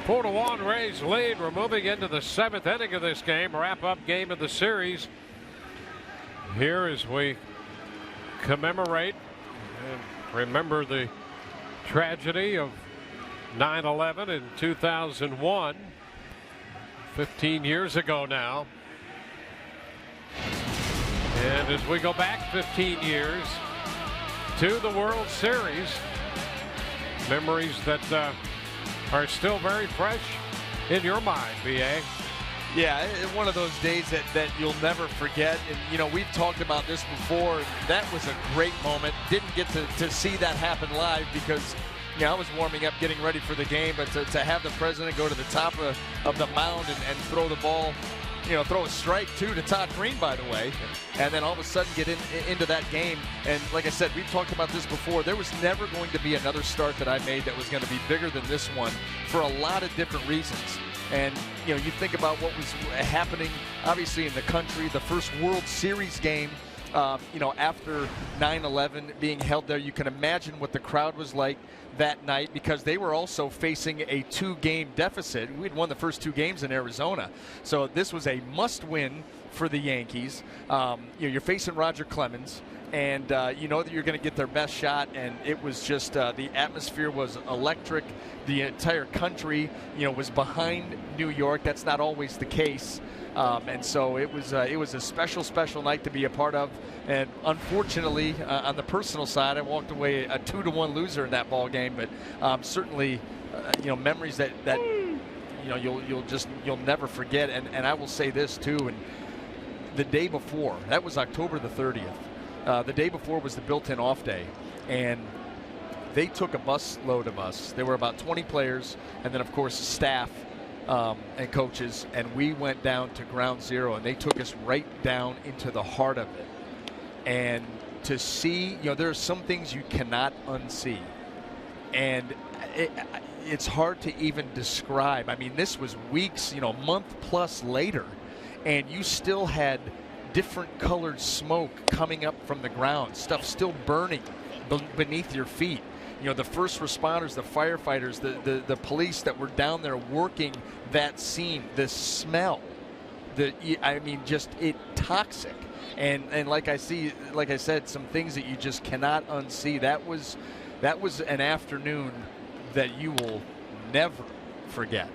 4-1 Rays lead. We're moving into the 7th inning of this game, wrap-up game of the series. Here as we commemorate and remember the tragedy of 9/11 in 2001, 15 years ago now. And as we go back 15 years to the World Series, memories that are still very fresh in your mind, B.A. Yeah, one of those days that you'll never forget. And, you know, we've talked about this before. That was a great moment. Didn't get to see that happen live because, you know, I was warming up, getting ready for the game. But to have the president go to the top of the mound and throw the ball, you know, throw a strike, too, to Todd Green, by the way, and then all of a sudden get into that game. And like I said, we've talked about this before. There was never going to be another start that I made that was going to be bigger than this one for a lot of different reasons. And, you know, you think about what was happening, obviously, in the country, the first World Series game, you know, after 9/11 being held there. You can imagine what the crowd was like that night because they were also facing a 2-game deficit. We'd won the first 2 games in Arizona. So this was a must-win for the Yankees. You know, you're facing Roger Clemens. And you know that you're going to get their best shot, and it was just the atmosphere was electric. The entire country, you know, was behind New York. That's not always the case, and so it was a special night to be a part of. And unfortunately, on the personal side, I walked away a 2-1 loser in that ball game. But certainly, you know, memories that you know you'll never forget. And I will say this too. And the day before, that was October the 30th. The day before was the built-in off day, and they took a bus load of us. There were about 20 players, and then, of course, staff and coaches, and we went down to ground zero, and they took us right down into the heart of it. And to see, you know, there are some things you cannot unsee, and it's hard to even describe. I mean, this was weeks, you know, a month plus later, and you still had different colored smoke coming up from the ground, stuff still burning beneath your feet. You know, the first responders, the firefighters, the police that were down there working that scene, the smell, I mean, just toxic. And like I said, some things that you just cannot unsee. That was an afternoon that you will never forget.